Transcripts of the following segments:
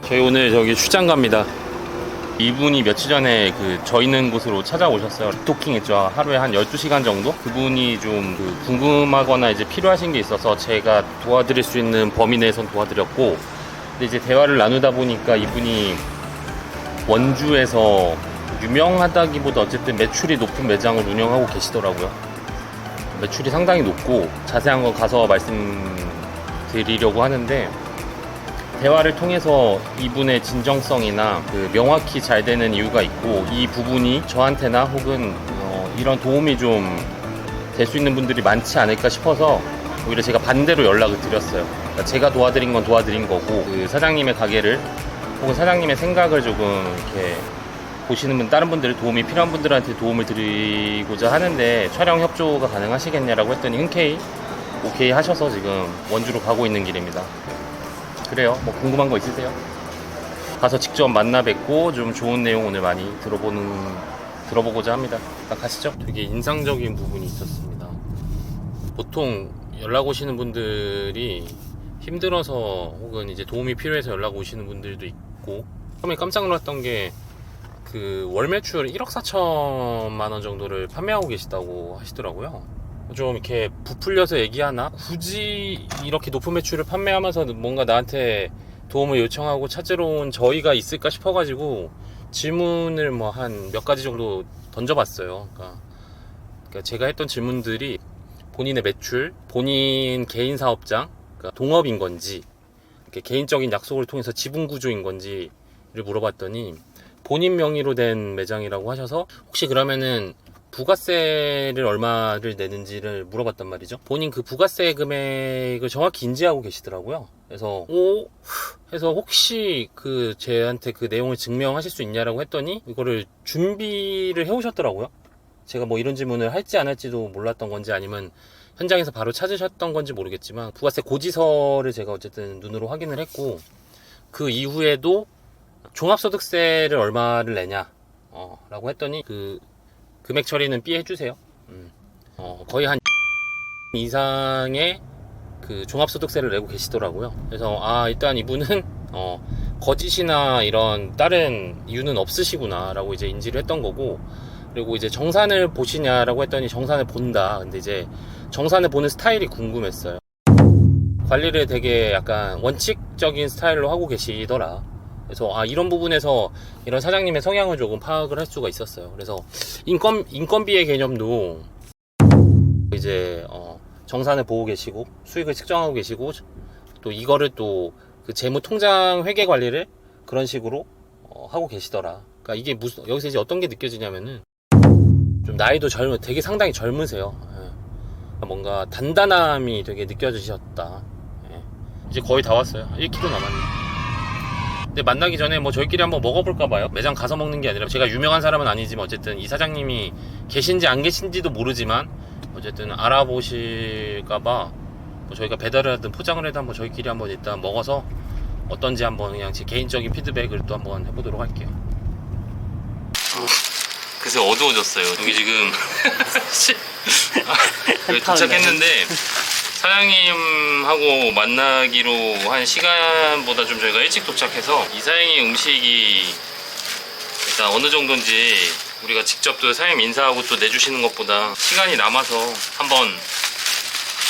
저희 오늘 저기 출장 갑니다. 이분이 며칠 전에 저 있는 곳으로 찾아오셨어요. 토킹 했죠. 하루에 한 12시간 정도? 그분이 좀 궁금하거나 이제 필요하신 게 있어서 제가 도와드릴 수 있는 범위 내에선 도와드렸고, 근데 이제 대화를 나누다 보니까 이분이 원주에서 유명하다기보다 어쨌든 매출이 높은 매장을 운영하고 계시더라고요. 매출이 상당히 높고 자세한 건 가서 말씀드리려고 하는데, 대화를 통해서 이분의 진정성이나 명확히 잘 되는 이유가 있고, 이 부분이 저한테나 혹은 이런 도움이 좀 될 수 있는 분들이 많지 않을까 싶어서 오히려 제가 반대로 연락을 드렸어요. 그러니까 제가 도와드린 건 도와드린 거고, 사장님의 가게를 혹은 사장님의 생각을 조금 이렇게 보시는 분, 다른 분들, 도움이 필요한 분들한테 도움을 드리고자 하는데 촬영 협조가 가능하시겠냐라고 했더니 흔쾌히 오케이 하셔서 지금 원주로 가고 있는 길입니다. 그래요. 뭐 궁금한 거 있으세요? 가서 직접 만나 뵙고 좀 좋은 내용 오늘 많이 들어보고자 합니다. 일단 가시죠. 되게 인상적인 부분이 있었습니다. 보통 연락 오시는 분들이 힘들어서 혹은 이제 도움이 필요해서 연락 오시는 분들도 있고, 처음에 깜짝 놀랐던 게 월 매출 1억 4천만 원 정도를 판매하고 계시다고 하시더라고요. 좀 이렇게 부풀려서 얘기하나? 굳이 이렇게 높은 매출을 판매하면서 뭔가 나한테 도움을 요청하고 찾으러 온 저희가 있을까 싶어가지고 질문을 뭐 한 몇 가지 정도 던져봤어요. 그러니까 제가 했던 질문들이 본인의 매출, 본인 개인 사업장, 그러니까 동업인 건지, 이렇게 개인적인 약속을 통해서 지분 구조인 건지를 물어봤더니 본인 명의로 된 매장이라고 하셔서, 혹시 그러면은 부가세를 얼마를 내는지를 물어봤단 말이죠. 본인 부가세 금액을 정확히 인지하고 계시더라고요. 그래서 해서 혹시 제한테 내용을 증명하실 수 있냐라고 했더니 이거를 준비를 해오셨더라고요. 제가 뭐 이런 질문을 할지 안 할지도 몰랐던 건지 아니면 현장에서 바로 찾으셨던 건지 모르겠지만, 부가세 고지서를 제가 어쨌든 눈으로 확인을 했고, 그 이후에도 종합소득세를 얼마를 내냐 라고 했더니 금액 처리는 삐 해주세요. 거의 한 이상의 종합소득세를 내고 계시더라고요. 그래서 일단 이분은 거짓이나 이런 다른 이유는 없으시구나 라고 이제 인지를 했던 거고, 그리고 이제 정산을 보시냐라고 했더니 정산을 본다. 근데 이제 정산을 보는 스타일이 궁금했어요. 관리를 되게 약간 원칙적인 스타일로 하고 계시더라. 그래서 이런 부분에서 이런 사장님의 성향을 조금 파악을 할 수가 있었어요. 그래서 인건비의 개념도 이제 정산을 보고 계시고 수익을 측정하고 계시고, 또 이거를 또 재무 통장 회계 관리를 그런 식으로 하고 계시더라. 그러니까 이게 여기서 이제 어떤 게 느껴지냐면은, 좀 나이도 되게 상당히 젊으세요. 예. 뭔가 단단함이 되게 느껴지셨다. 예. 이제 거의 다 왔어요. 1km 남았네. 근데 만나기 전에 뭐 저희끼리 한번 먹어볼까 봐요. 매장 가서 먹는 게 아니라, 제가 유명한 사람은 아니지만 어쨌든 이 사장님이 계신지 안 계신지도 모르지만 어쨌든 알아보실까 봐 뭐 저희가 배달을 하든 포장을 해도 한번 저희끼리 한번 일단 먹어서 어떤지 한번 그냥 제 개인적인 피드백을 또 한번 해보도록 할게요. 그새 어두워졌어요. 여기 지금 도착했는데 사장님하고 만나기로 한 시간보다 좀 저희가 일찍 도착해서, 이 사장님 음식이 일단 어느 정도인지 우리가 직접 또 사장님 인사하고 또 내주시는 것보다 시간이 남아서 한번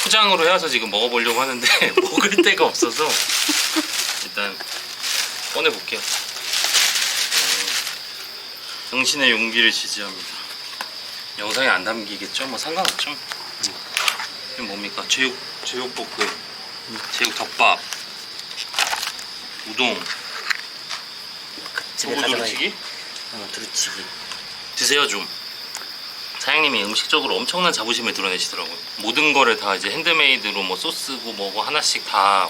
포장으로 해와서 지금 먹어보려고 하는데 먹을 데가 없어서 일단 꺼내볼게요. 당신의 용기를 지지합니다. 영상에 안 담기겠죠? 뭐 상관없죠. 이건 뭡니까? 제육볶음, 제육덮밥, 우동, 집에 두부두루치기? 두루치기. 드세요 좀. 사장님이 음식적으로 엄청난 자부심을 드러내시더라고요. 모든 거를 다 이제 핸드메이드로 뭐 소스고 뭐고 하나씩 다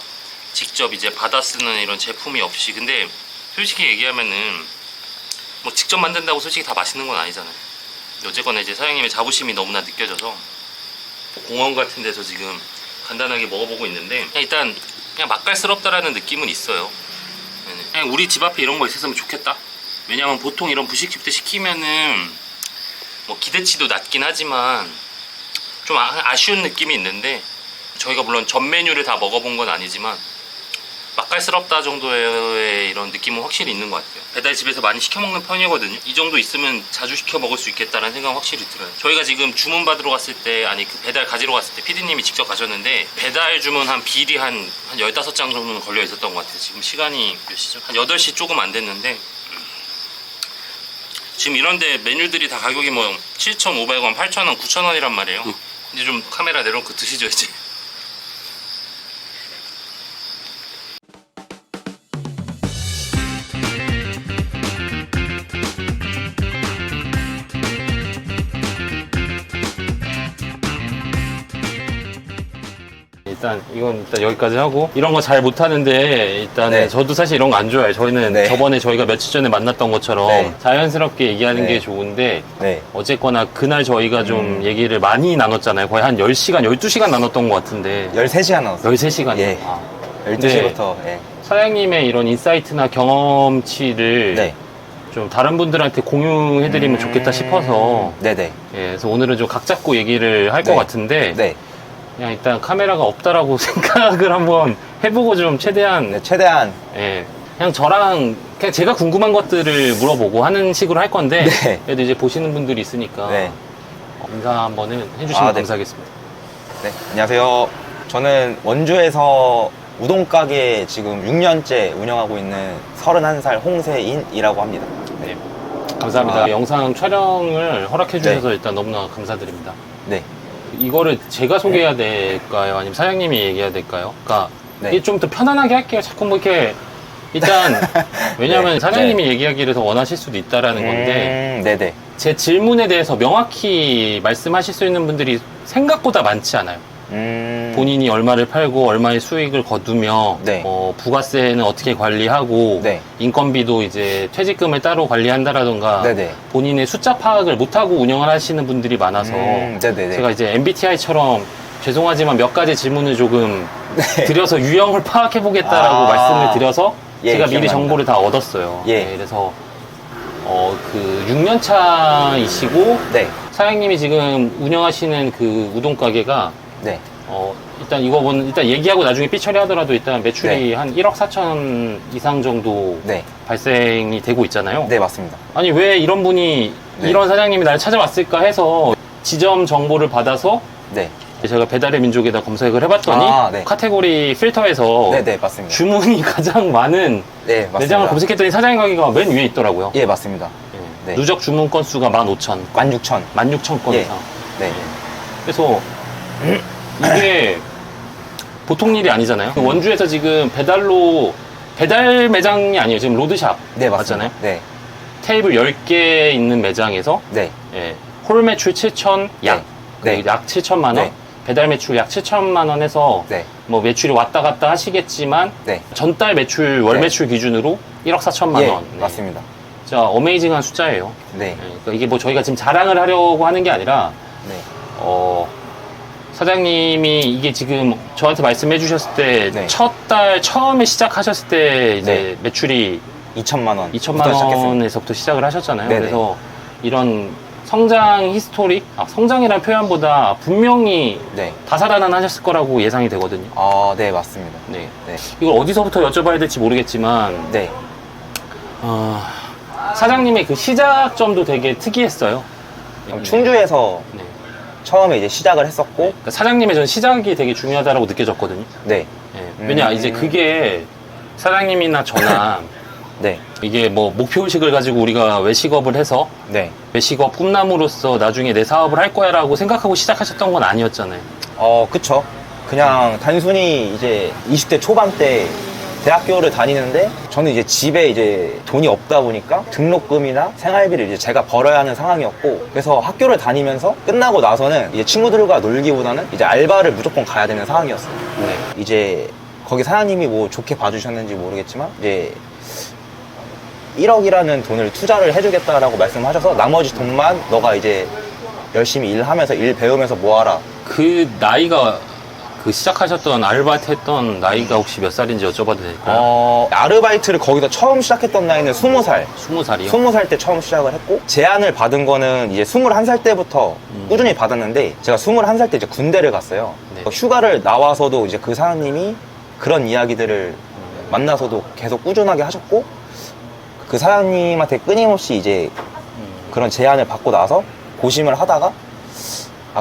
직접 이제 받아 쓰는 이런 제품이 없이. 근데 솔직히 얘기하면은 뭐 직접 만든다고 솔직히 다 맛있는 건 아니잖아요. 어쨌거나 이제 사장님의 자부심이 너무나 느껴져서 공원 같은 데서 지금 간단하게 먹어보고 있는데, 일단 그냥 맛깔스럽다라는 느낌은 있어요. 그냥 우리 집 앞에 이런 거 있었으면 좋겠다. 왜냐면 보통 이런 분식집들 시키면은 뭐 기대치도 낮긴 하지만 좀 아쉬운 느낌이 있는데, 저희가 물론 전 메뉴를 다 먹어본 건 아니지만 맛깔스럽다 정도의 이런 느낌은 확실히 있는 것 같아요. 배달 집에서 많이 시켜 먹는 편이거든요. 이 정도 있으면 자주 시켜 먹을 수 있겠다는 생각은 확실히 들어요. 저희가 지금 주문 받으러 갔을 때, 아니 그 배달 가지러 갔을 때 PD님이 직접 가셨는데 배달 주문 한 비리 한 15장 정도는 걸려 있었던 것 같아요. 지금 시간이 몇 시죠? 한 8시 조금 안 됐는데 지금 이런데 메뉴들이 다 가격이 뭐 7,500원, 8,000원, 9,000원이란 말이에요. 이제 좀 카메라 내려놓고 드시죠 이제. 일단 이건 일단 여기까지 하고, 이런 거 잘 못하는데 일단은 네. 저도 사실 이런 거 안 좋아해요. 저희는 네. 저번에 저희가 며칠 전에 만났던 것처럼 네. 자연스럽게 얘기하는 네. 게 좋은데 네. 어쨌거나 그날 저희가 좀 얘기를 많이 나눴잖아요. 거의 한 10시간, 12시간 나눴던 것 같은데 13시간 나왔어요. 13시간이요? 예. 아. 12시부터. 예. 사장님의 이런 인사이트나 경험치를 네. 좀 다른 분들한테 공유해드리면 좋겠다 싶어서 네네. 예, 그래서 오늘은 좀 각 잡고 얘기를 할 것 네. 같은데 네. 그냥 일단 카메라가 없다라고 생각을 한번 해보고 좀 최대한 네, 최대한. 예, 그냥 저랑 그냥 제가 궁금한 것들을 물어보고 하는 식으로 할 건데 네. 그래도 이제 보시는 분들이 있으니까 네. 인사 한번 해주시면 네. 감사하겠습니다. 네. 안녕하세요. 저는 원주에서 우동가게 지금 6년째 운영하고 있는 31살 홍세인이라고 합니다. 네. 감사합니다. 아. 영상 촬영을 허락해 주셔서 일단 너무나 감사드립니다. 네. 이거를 제가 소개해야 될까요? 아니면 사장님이 얘기해야 될까요? 그러니까 네. 이게 좀 더 편안하게 할게요. 자꾸 뭐 이렇게 일단 왜냐하면 네. 사장님이 얘기하기를 더 원하실 수도 있다라는 건데 네네. 제 질문에 대해서 명확히 말씀하실 수 있는 분들이 생각보다 많지 않아요. 본인이 얼마를 팔고 얼마의 수익을 거두며 네. 부가세는 어떻게 관리하고 네. 인건비도 이제 퇴직금을 따로 관리한다라던가 네네. 본인의 숫자 파악을 못하고 운영을 하시는 분들이 많아서 네네네. 제가 이제 MBTI처럼 죄송하지만 몇 가지 질문을 조금 네. 드려서 유형을 파악해 보겠다라고 말씀을 드려서 예, 제가 미리 기억납니다. 정보를 다 얻었어요. 예. 네, 그래서 그 6년 차이시고 네. 사장님이 지금 운영하시는 그 우동 가게가 네. 일단 일단 얘기하고 나중에 삐처리 하더라도 일단 매출이 한 1억 4천 이상 정도 네. 발생이 되고 있잖아요. 네, 맞습니다. 아니 왜 이런 분이 네. 이런 사장님이 나를 찾아왔을까 해서 지점 정보를 받아서 네. 제가 배달의 민족에다 검색을 해봤더니 네. 카테고리 필터에서 네네, 맞습니다. 주문이 가장 많은 네, 맞습니다. 매장을 검색했더니 사장님 가게가 맨 위에 있더라고요. 예, 맞습니다. 예. 네. 누적 주문 건수가 15,000, 16,000. 16,000건 예. 이상. 네. 그래서 이게 보통 일이 아니잖아요. 원주에서 지금 배달 매장이 아니에요. 지금 로드샵 네, 맞습니다. 맞잖아요. 네. 테이블 10개 있는 매장에서 네. 홀 매출 7천 약, 네. 약 7천만 원, 네. 배달 매출 약 7천만 원 해서 네. 뭐 매출이 왔다 갔다 하시겠지만 네. 전달 매출 월 네. 매출 기준으로 1억 4천만 예, 원. 네. 맞습니다. 진짜 어메이징한 숫자예요. 네. 그러니까 이게 뭐 저희가 지금 자랑을 하려고 하는 게 아니라 네. 사장님이 이게 지금 저한테 말씀해 주셨을 때 네. 첫 달 처음에 시작하셨을 때 이제 네. 매출이 2천만 원. 2천만 원에서부터 시작을 하셨잖아요. 네네. 그래서 이런 성장 히스토리, 성장이라는 표현보다 분명히 네. 다사다난하셨을 거라고 예상이 되거든요. 네, 맞습니다. 네. 네. 이걸 어디서부터 여쭤봐야 될지 모르겠지만 네. 사장님의 그 시작점도 되게 특이했어요. 충주에서 네. 처음에 이제 시작을 했었고, 그러니까 사장님의 전 시작이 되게 중요하다고 느껴졌거든요. 네. 네. 왜냐 이제 그게 사장님이나 저나 네. 이게 뭐 목표의식을 가지고 우리가 외식업을 해서 네. 외식업 꿈나무로서 나중에 내 사업을 할 거야 라고 생각하고 시작하셨던 건 아니었잖아요. 그쵸. 그냥 단순히 이제 20대 초반 때 대학교를 다니는데 저는 이제 집에 이제 돈이 없다 보니까 등록금이나 생활비를 이제 제가 벌어야 하는 상황이었고, 그래서 학교를 다니면서 끝나고 나서는 이제 친구들과 놀기보다는 이제 알바를 무조건 가야 되는 상황이었어요. 네. 이제 거기 사장님이 뭐 좋게 봐주셨는지 모르겠지만 이제 1억이라는 돈을 투자를 해주겠다라고 말씀하셔서 나머지 돈만 너가 이제 열심히 일하면서 일 배우면서 모아라. 그 나이가 그 시작하셨던 아르바이트 했던 나이가 혹시 몇 살인지 여쭤봐도 될까요? 아르바이트를 거기서 처음 시작했던 나이는 20살. 20살이요? 20살 때 처음 시작을 했고, 제안을 받은 거는 이제 21살 때부터 꾸준히 받았는데, 제가 21살 때 이제 군대를 갔어요. 네. 휴가를 나와서도 이제 그 사장님이 그런 이야기들을 만나서도 계속 꾸준하게 하셨고, 그 사장님한테 끊임없이 이제 그런 제안을 받고 나서 고심을 하다가,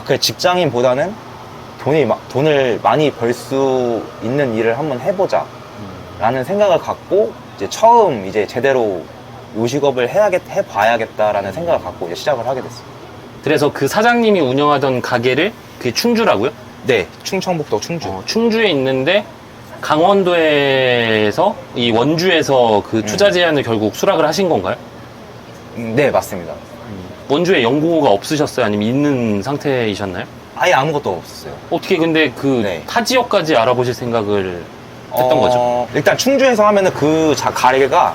그래, 직장인보다는 돈을 많이 벌 수 있는 일을 한번 해보자 라는 생각을 갖고, 이제 처음 이제 제대로 요식업을 해봐야겠다라는 생각을 갖고 이제 시작을 하게 됐어요. 그래서 그 사장님이 운영하던 가게를, 그게 충주라고요? 네, 충청북도 충주. 충주에 있는데 강원도에서 이 원주에서 그 투자 제안을 결국 수락을 하신 건가요? 네, 맞습니다. 원주에 연고가 없으셨어요? 아니면 있는 상태이셨나요? 아예 아무것도 없었어요. 어떻게 근데 그 네. 타 지역까지 알아보실 생각을 했던 거죠? 일단 충주에서 하면은 그 가게가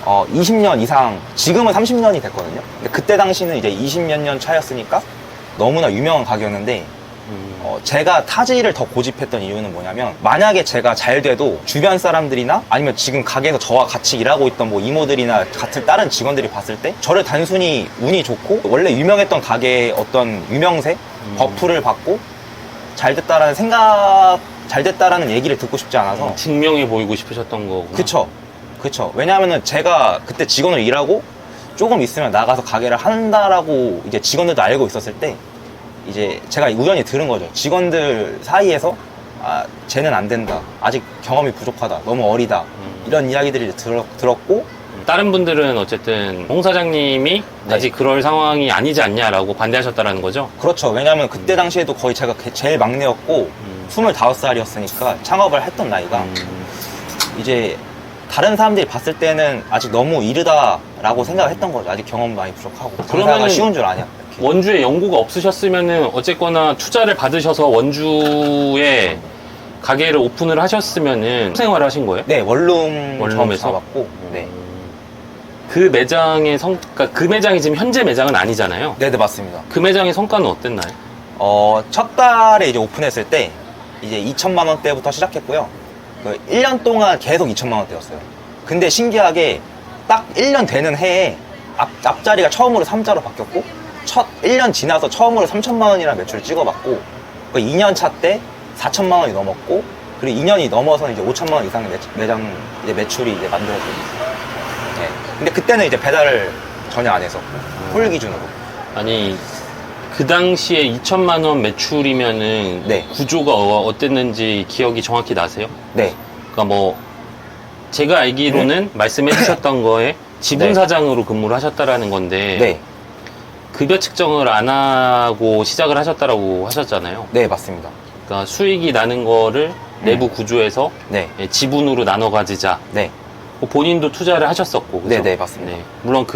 20년 이상, 지금은 30년이 됐거든요. 근데 그때 당시는 이제 20몇 년 차였으니까 너무나 유명한 가게였는데, 제가 타지를 더 고집했던 이유는 뭐냐면, 만약에 제가 잘 돼도 주변 사람들이나 아니면 지금 가게에서 저와 같이 일하고 있던 뭐 이모들이나 같은 다른 직원들이 봤을 때 저를 단순히 운이 좋고 원래 유명했던 가게의 어떤 유명세, 버프를 받고 잘 됐다라는 얘기를 듣고 싶지 않아서. 증명해 보이고 싶으셨던 거구나. 그쵸. 왜냐하면은 제가 그때 직원으로 일하고 조금 있으면 나가서 가게를 한다라고 이제 직원들도 알고 있었을 때, 이제 제가 우연히 들은 거죠. 직원들 사이에서 쟤는 안 된다, 아직 경험이 부족하다, 너무 어리다, 이런 이야기들을 이제 들었고. 다른 분들은 어쨌든 홍 사장님이 네. 아직 그럴 상황이 아니지 않냐라고 반대하셨다는 거죠? 그렇죠. 왜냐하면 그때 당시에도 거의 제가 제일 막내였고 25살이었으니까 창업을 했던 나이가, 이제 다른 사람들이 봤을 때는 아직 너무 이르다라고 생각을 했던 거죠. 아직 경험 많이 부족하고 장사가 쉬운 줄 아냐. 이렇게. 원주에 연고가 없으셨으면은 어쨌거나 투자를 받으셔서 원주에 가게를 오픈을 하셨으면은 생활을 하신 거예요? 네, 원룸 원룸에서? 잡았고. 네. 그 매장의 그러니까 그 매장이 지금 현재 매장은 아니잖아요. 네, 맞습니다. 그 매장의 성과는 어땠나요? 첫 달에 이제 오픈했을 때 이제 2천만 원대부터 시작했고요. 1년 동안 계속 2천만 원대였어요. 근데 신기하게 딱 1년 되는 해에 앞자리가 처음으로 3자로 바뀌었고, 1년 지나서 처음으로 3천만 원이라는 매출을 찍어봤고, 2년 차 때 4천만 원이 넘었고, 그리고 2년이 넘어서 이제 5천만 원 이상의 매장 이제 매출이 이제 만들어지고 있어요. 네. 근데 그때는 이제 배달을 전혀 안 했었고, 홀 기준으로. 아니 그 당시에 2천만 원 매출이면은 네. 구조가 어땠는지 기억이 정확히 나세요? 네. 그러니까 뭐 제가 알기로는 말씀해 주셨던 거에 지분 네. 사장으로 근무를 하셨다라는 건데 네. 급여 측정을 안 하고 시작을 하셨다라고 하셨잖아요. 네, 맞습니다. 그러니까 수익이 나는 거를 내부 구조에서 네. 지분으로 나눠 가지자. 네. 본인도 투자를 하셨었고, 그죠? 네, 맞습니다. 물론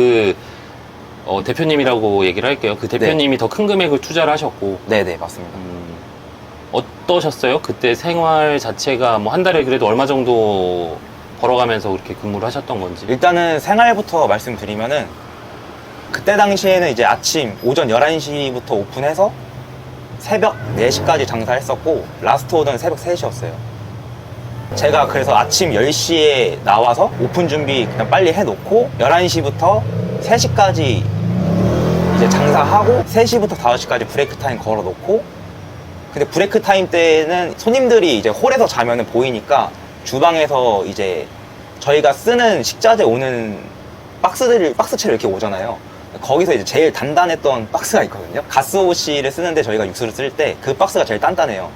대표님이라고 얘기를 할게요. 그 대표님이 더 큰 금액을 투자를 하셨고. 네, 맞습니다. 어떠셨어요? 그때 생활 자체가 뭐 한 달에 그래도 얼마 정도 벌어가면서 그렇게 근무를 하셨던 건지. 일단은 생활부터 말씀드리면은, 그때 당시에는 이제 오전 11시부터 오픈해서 새벽 4시까지 장사했었고, 라스트 오더는 새벽 3시였어요. 제가 그래서 아침 10시에 나와서 오픈 준비 그냥 빨리 해놓고 11시부터 3시까지 이제 장사하고 3시부터 5시까지 브레이크 타임 걸어놓고, 근데 브레이크 타임 때는 손님들이 이제 홀에서 자면은 보이니까 주방에서 이제 저희가 쓰는 식자재 오는 박스채를 이렇게 오잖아요. 거기서 이제 제일 단단했던 박스가 있거든요. 가스오시를 쓰는데 저희가 육수를 쓸 때 그 박스가 제일 단단해요.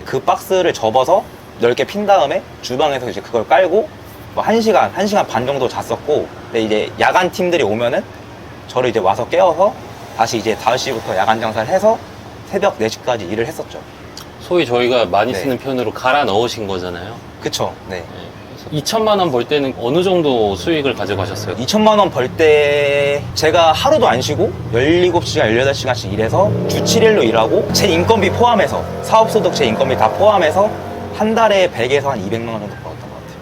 그 박스를 접어서 넓게 핀 다음에 주방에서 이제 그걸 깔고 뭐 1시간 반 정도 잤었고, 근데 이제 야간 팀들이 오면은 저를 이제 와서 깨워서 다시 이제 5시부터 야간 장사를 해서 새벽 4시까지 일을 했었죠. 소위 저희가 많이 네. 쓰는 표현으로 갈아 넣으신 거잖아요. 그쵸. 네. 2천만 원 벌 때는 어느 정도 수익을 가져가셨어요? 2천만 원 벌 때 제가 하루도 안 쉬고 17시간, 18시간씩 일해서 주 7일로 일하고 제 인건비 포함해서, 사업소득 제 인건비 다 포함해서 한 달에 100에서 한 200만 원 정도 벌었던 것 같아요.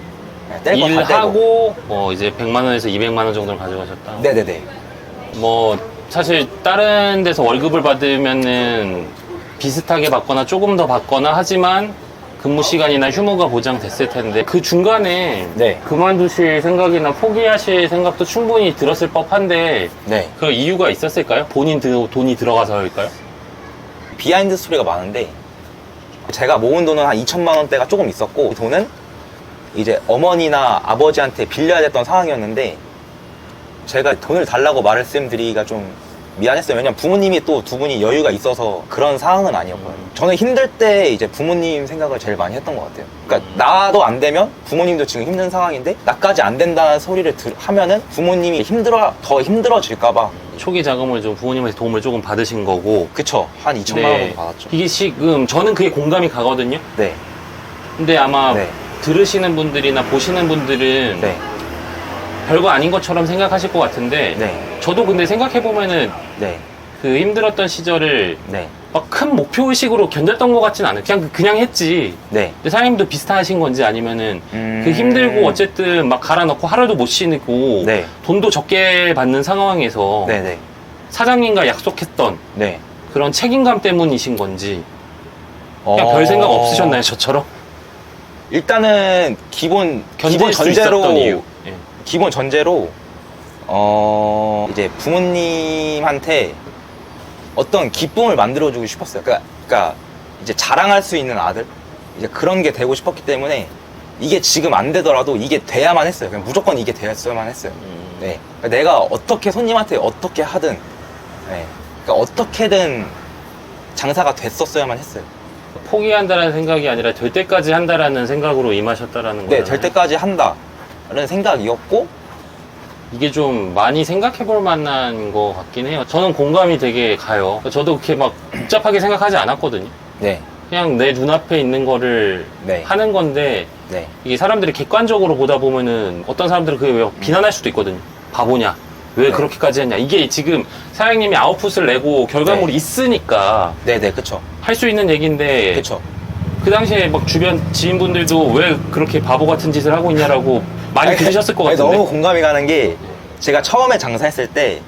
네, 뗄 거다 떼고. 일하고 이제 100만 원에서 200만 원 정도를 가져가셨다. 네네네. 뭐 사실 다른 데서 월급을 받으면은 비슷하게 받거나 조금 더 받거나 하지만 근무 시간이나 휴무가 보장됐을 텐데, 그 중간에 네. 그만두실 생각이나 포기하실 생각도 충분히 들었을 법한데 네. 그 이유가 있었을까요? 본인 돈이 들어가서일까요? 비하인드 스토리가 많은데, 제가 모은 돈은 한 2천만 원대가 조금 있었고, 그 돈은 이제 어머니나 아버지한테 빌려야 됐던 상황이었는데 제가 돈을 달라고 말씀드리기가 좀 미안했어요. 왜냐면 부모님이 또 두 분이 여유가 있어서 그런 상황은 아니었거든요. 저는 힘들 때 이제 부모님 생각을 제일 많이 했던 것 같아요. 그러니까 나도 안 되면 부모님도 지금 힘든 상황인데 나까지 안 된다는 소리를 하면은 부모님이 더 힘들어질까봐. 초기 자금을 좀 부모님한테 도움을 조금 받으신 거고. 그쵸. 한 2천만 원 정도 받았죠. 이게 지금 저는 그게 공감이 가거든요. 네. 근데 아마 네. 들으시는 분들이나 보시는 분들은 네. 별거 아닌 것처럼 생각하실 것 같은데 네. 저도 근데 생각해보면은 네. 그 힘들었던 시절을 네. 막 큰 목표의식으로 견뎠던 것 같진 않아요. 그냥 했지. 네. 근데 사장님도 비슷하신 건지 아니면은 그 힘들고 어쨌든 막 갈아 넣고 하루도 못 쉬고 네. 돈도 적게 받는 상황에서 네네. 사장님과 약속했던 네. 그런 책임감 때문이신 건지 그냥 별 생각 없으셨나요, 저처럼? 일단은 기본 견딜 수 있었던 이유. 예. 기본 전제로 이제 부모님한테 어떤 기쁨을 만들어주고 싶었어요. 그러니까 이제 자랑할 수 있는 아들, 이제 그런 게 되고 싶었기 때문에 이게 지금 안 되더라도 이게 돼야만 했어요. 그냥 무조건 이게 되었어야만 했어요. 네. 그러니까 내가 어떻게 손님한테 어떻게 하든, 네. 그러니까 어떻게든 장사가 됐었어야만 했어요. 포기한다라는 생각이 아니라 될 때까지 한다라는 생각으로 임하셨다라는 거예요. 네, 될 때까지 한다라는 생각이었고. 이게 좀 많이 생각해 볼 만한 것 같긴 해요. 저는 공감이 되게 가요. 저도 그렇게 막 복잡하게 생각하지 않았거든요. 네. 그냥 내 눈앞에 있는 거를 네. 하는 건데 네. 이게 사람들이 객관적으로 보다 보면은 어떤 사람들은 그게 왜 비난할 수도 있거든요. 바보냐? 왜 네. 그렇게까지 했냐? 이게 지금 사장님이 아웃풋을 내고 결과물이 네. 있으니까 네네, 그쵸. 할 수 있는 얘기인데 그쵸. 그 당시에 막 주변 지인분들도 왜 그렇게 바보 같은 짓을 하고 있냐라고 많이 들으셨을 것 같은데. 너무 공감이 가는 게 제가 처음에 장사했을 때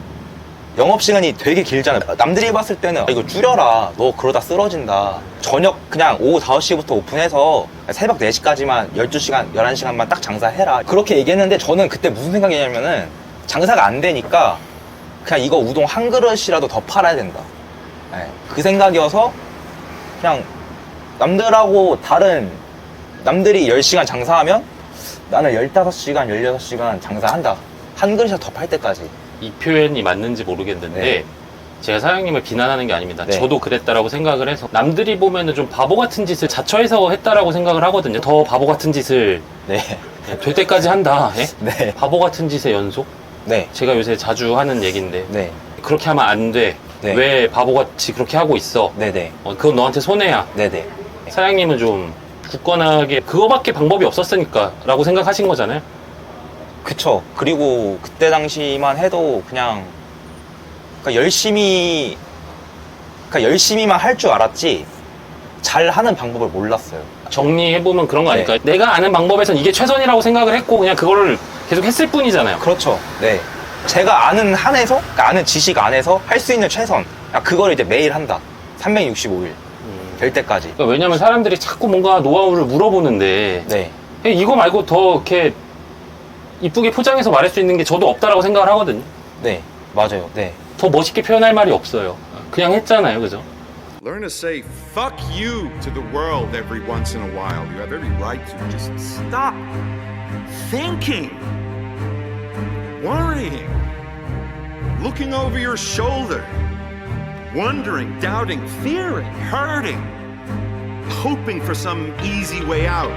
영업시간이 되게 길잖아요. 남들이 봤을 때는 이거 줄여라, 너 그러다 쓰러진다, 저녁 그냥 오후 5시부터 오픈해서 새벽 4시까지만 12시간 11시간만 딱 장사해라, 그렇게 얘기했는데 저는 그때 무슨 생각이냐면은 장사가 안 되니까 그냥 이거 우동 한 그릇이라도 더 팔아야 된다. 네, 그 생각이어서 그냥 남들하고 다른, 남들이 10시간 장사하면 나는 15시간 16시간 장사한다, 한 그릇이라도 더 팔 때까지. 이 표현이 맞는지 모르겠는데 네. 제가 사장님을 비난하는 게 아닙니다. 네. 저도 그랬다라고 생각을 해서 남들이 보면은 좀 바보 같은 짓을 자처해서 했다라고 생각을 하거든요. 더 바보 같은 짓을 네. 될 때까지 한다. 예? 네. 바보 같은 짓의 연속? 네. 제가 요새 자주 하는 얘기인데 네. 그렇게 하면 안 돼. 네. 왜 바보같이 그렇게 하고 있어? 네네. 그건 너한테 손해야. 네네. 사장님은 좀 굳건하게 그거밖에 방법이 없었으니까 라고 생각하신 거잖아요. 그쵸. 그리고 그때 당시만 해도 그냥 그러니까 열심히만 할 줄 알았지 잘 하는 방법을 몰랐어요. 정리해보면 그런 거 네. 아닐까요? 내가 아는 방법에선 이게 최선이라고 생각을 했고 그냥 그거를 계속 했을 뿐이잖아요. 그렇죠. 네. 제가 아는 한에서, 그러니까 아는 지식 안에서 할 수 있는 최선. 그걸 이제 매일 한다. 365일. 될 때까지. 그러니까 왜냐면 사람들이 자꾸 뭔가 노하우를 물어보는데 네. 이거 말고 더 이렇게 이쁘게 포장해서 말할 수 있는 게 저도 없다라고 생각을 하거든요. 네. 맞아요. 네. 더 멋있게 표현할 말이 없어요. 그냥 했잖아요. 그죠? Learn to say fuck you to the world every once in a while. You have every right to just stop thinking, worrying, looking over your shoulder, wondering, doubting, fearing, hurting, hoping for some easy way out,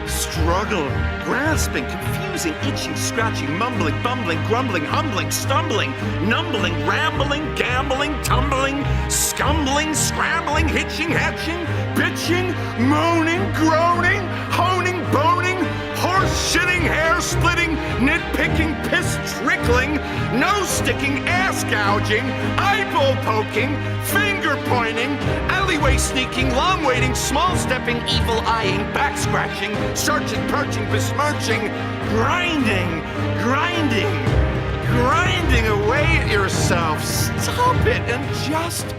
struggling, grasping, confusing, itching, scratching, mumbling, bumbling, grumbling, humbling, stumbling, numbling, rambling, gambling, tumbling, scumbling, scrambling, hitching, hatching, bitching, moaning, groaning, honing, boning, horse shitting, hair splitting, nitpicking, piss trickling, nose sticking, ass gouging, eyeball poking, finger pointing, alleyway sneaking, long waiting, small stepping, evil eyeing, back scratching, searching, perching, besmirching, grinding, grinding away at yourself. Stop it and just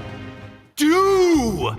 do.